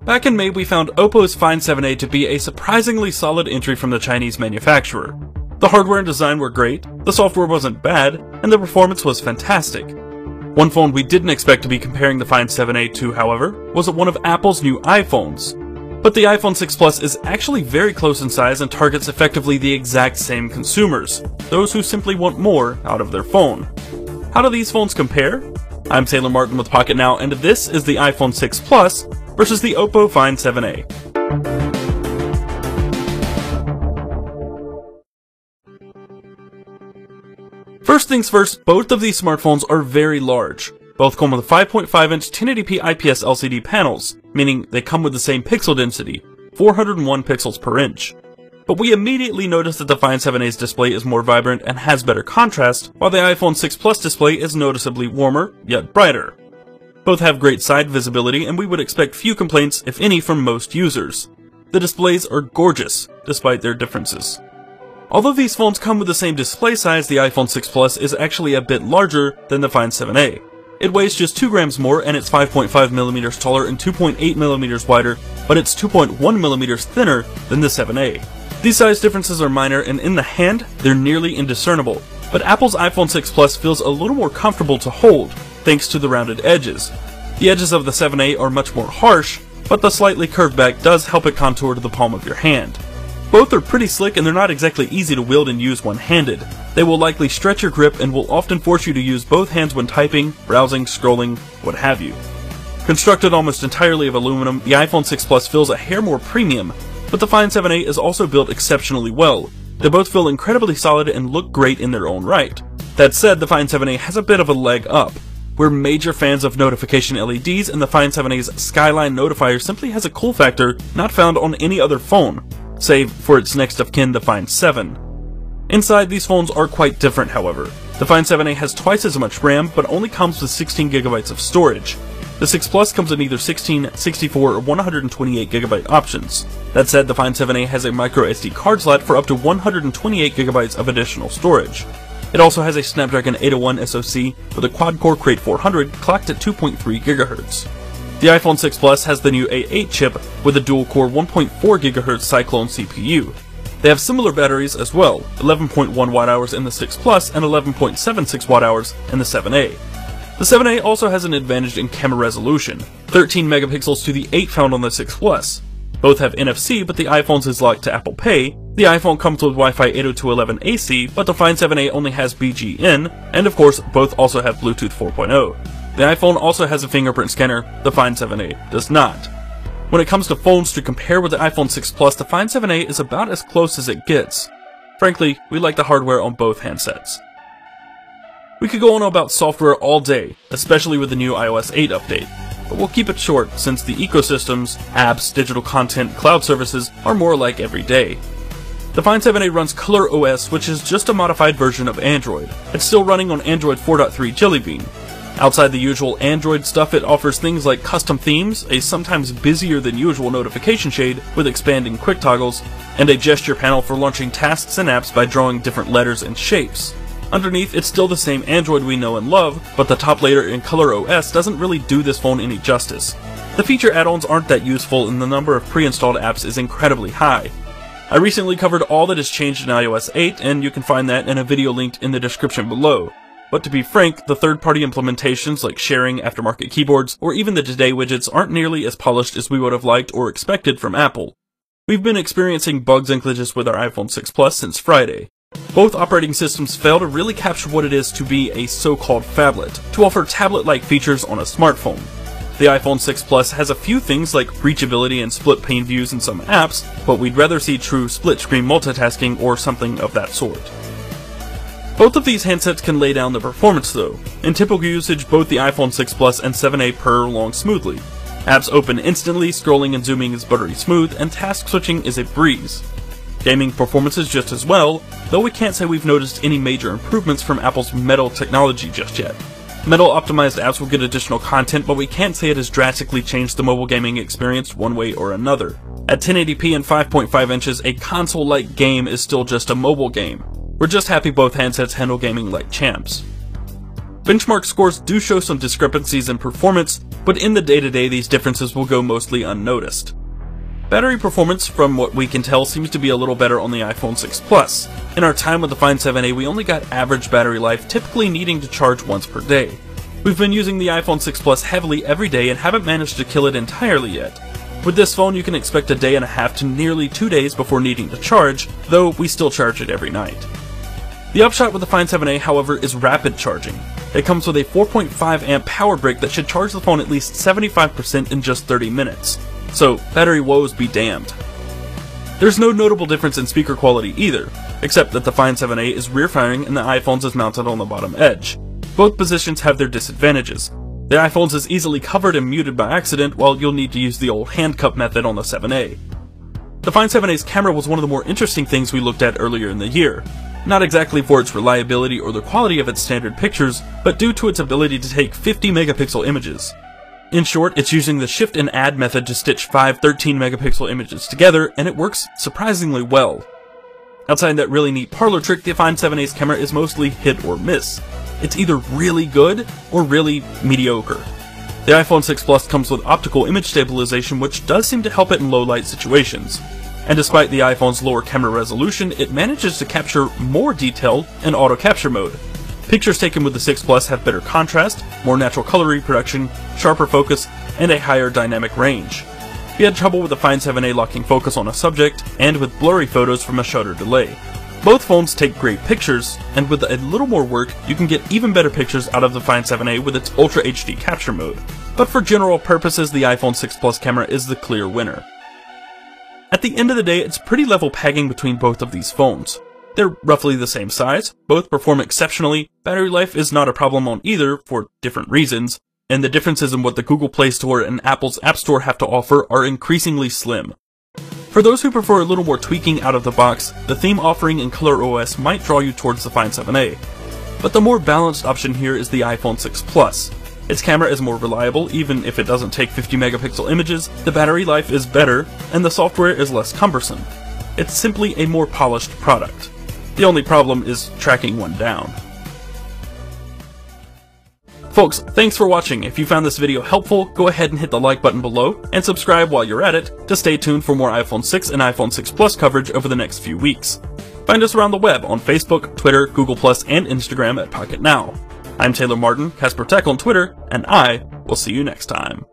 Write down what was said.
Back in May, we found Oppo's Find 7a to be a surprisingly solid entry from the Chinese manufacturer. The hardware and design were great, the software wasn't bad, and the performance was fantastic. One phone we didn't expect to be comparing the Find 7a to, however, was one of Apple's new iPhones. But the iPhone 6 Plus is actually very close in size and targets effectively the exact same consumers, those who simply want more out of their phone. How do these phones compare? I'm Taylor Martin with Pocket Now, and this is the iPhone 6 Plus versus the Oppo Find 7a. First things first, both of these smartphones are very large. Both come with 5.5-inch 1080p IPS LCD panels, meaning they come with the same pixel density, 401 pixels per inch. But we immediately notice that the Find 7a's display is more vibrant and has better contrast, while the iPhone 6 Plus display is noticeably warmer, yet brighter. Both have great side visibility, and we would expect few complaints, if any, from most users. The displays are gorgeous, despite their differences. Although these phones come with the same display size, the iPhone 6 Plus is actually a bit larger than the Find 7a. It weighs just 2 grams more, and it's 5.5mm taller and 2.8mm wider, but it's 2.1mm thinner than the 7a. These size differences are minor, and in the hand, they're nearly indiscernible. But Apple's iPhone 6 Plus feels a little more comfortable to hold, thanks to the rounded edges. The edges of the 7a are much more harsh, but the slightly curved back does help it contour to the palm of your hand. Both are pretty slick, and they're not exactly easy to wield and use one-handed. They will likely stretch your grip and will often force you to use both hands when typing, browsing, scrolling, what have you. Constructed almost entirely of aluminum, the iPhone 6 Plus feels a hair more premium, but the Find 7a is also built exceptionally well. They both feel incredibly solid and look great in their own right. That said, the Find 7a has a bit of a leg up. We're major fans of notification LEDs, and the Find 7a's Skyline notifier simply has a cool factor not found on any other phone, save for its next of kin, the Find 7. Inside, these phones are quite different, however. The Find 7a has twice as much RAM, but only comes with 16GB of storage. The 6 Plus comes in either 16, 64, or 128GB options. That said, the Find 7a has a microSD card slot for up to 128GB of additional storage. It also has a Snapdragon 801 SoC with a quad-core Crate 400 clocked at 2.3 GHz. The iPhone 6 Plus has the new A8 chip with a dual-core 1.4 GHz Cyclone CPU. They have similar batteries as well, 11.1 Wh in the 6 Plus and 11.76 Wh in the 7a. The 7a also has an advantage in camera resolution, 13 megapixels to the 8 found on the 6 Plus. Both have NFC, but the iPhone's is locked to Apple Pay. The iPhone comes with Wi-Fi 802.11 AC, but the Find 7a only has BGN, and of course, both also have Bluetooth 4.0. The iPhone also has a fingerprint scanner, the Find 7a does not. When it comes to phones to compare with the iPhone 6 Plus, the Find 7a is about as close as it gets. Frankly, we like the hardware on both handsets. We could go on about software all day, especially with the new iOS 8 update, but we'll keep it short since the ecosystems, apps, digital content, cloud services are more like every day. The Find 7a runs ColorOS, which is just a modified version of Android. It's still running on Android 4.3 Jelly Bean. Outside the usual Android stuff, it offers things like custom themes, a sometimes busier than usual notification shade with expanding quick toggles, and a gesture panel for launching tasks and apps by drawing different letters and shapes. Underneath, it's still the same Android we know and love, but the top layer in ColorOS doesn't really do this phone any justice. The feature add-ons aren't that useful, and the number of pre-installed apps is incredibly high. I recently covered all that has changed in iOS 8, and you can find that in a video linked in the description below. But to be frank, the third-party implementations like sharing, aftermarket keyboards, or even the Today widgets aren't nearly as polished as we would have liked or expected from Apple. We've been experiencing bugs and glitches with our iPhone 6 Plus since Friday. Both operating systems fail to really capture what it is to be a so-called phablet, to offer tablet-like features on a smartphone. The iPhone 6 Plus has a few things like reachability and split pane views in some apps, but we'd rather see true split-screen multitasking or something of that sort. Both of these handsets can lay down the performance though. In typical usage, both the iPhone 6 Plus and 7a purr along smoothly. Apps open instantly, scrolling and zooming is buttery smooth, and task switching is a breeze. Gaming performance is just as well, though we can't say we've noticed any major improvements from Apple's Metal technology just yet. Metal optimized apps will get additional content, but we can't say it has drastically changed the mobile gaming experience one way or another. At 1080p and 5.5 inches, a console-like game is still just a mobile game. We're just happy both handsets handle gaming like champs. Benchmark scores do show some discrepancies in performance, but in the day-to-day these differences will go mostly unnoticed. Battery performance, from what we can tell, seems to be a little better on the iPhone 6 Plus. In our time with the Find 7a, we only got average battery life, typically needing to charge once per day. We've been using the iPhone 6 Plus heavily every day and haven't managed to kill it entirely yet. With this phone, you can expect a day and a half to nearly 2 days before needing to charge, though we still charge it every night. The upshot with the Find 7a, however, is rapid charging. It comes with a 4.5 amp power brick that should charge the phone at least 75% in just 30 minutes. So, battery woes be damned. There's no notable difference in speaker quality either, except that the Find 7a is rear-firing and the iPhone's is mounted on the bottom edge. Both positions have their disadvantages. The iPhone's is easily covered and muted by accident, while you'll need to use the old hand cup method on the 7a. The Find 7a's camera was one of the more interesting things we looked at earlier in the year. Not exactly for its reliability or the quality of its standard pictures, but due to its ability to take 50 megapixel images. In short, it's using the shift and add method to stitch 5 13 megapixel images together, and it works surprisingly well. Outside that really neat parlor trick, the Find 7a's camera is mostly hit or miss. It's either really good or really mediocre. The iPhone 6 Plus comes with optical image stabilization, which does seem to help it in low light situations. And despite the iPhone's lower camera resolution, it manages to capture more detail in auto capture mode. Pictures taken with the 6 Plus have better contrast, more natural color reproduction, sharper focus, and a higher dynamic range. We had trouble with the Find 7a locking focus on a subject, and with blurry photos from a shutter delay. Both phones take great pictures, and with a little more work, you can get even better pictures out of the Find 7a with its Ultra HD capture mode. But for general purposes, the iPhone 6 Plus camera is the clear winner. At the end of the day, it's pretty level pegging between both of these phones. They're roughly the same size, both perform exceptionally, battery life is not a problem on either for different reasons, and the differences in what the Google Play Store and Apple's App Store have to offer are increasingly slim. For those who prefer a little more tweaking out of the box, the theme offering in ColorOS might draw you towards the Find 7a. But the more balanced option here is the iPhone 6 Plus. Its camera is more reliable, even if it doesn't take 50 megapixel images, the battery life is better, and the software is less cumbersome. It's simply a more polished product. The only problem is tracking one down. Folks, thanks for watching. If you found this video helpful, go ahead and hit the like button below, and subscribe while you're at it to stay tuned for more iPhone 6 and iPhone 6 Plus coverage over the next few weeks. Find us around the web on Facebook, Twitter, Google+, and Instagram at Pocket Now. I'm Taylor Martin, Casper Tech on Twitter, and I will see you next time.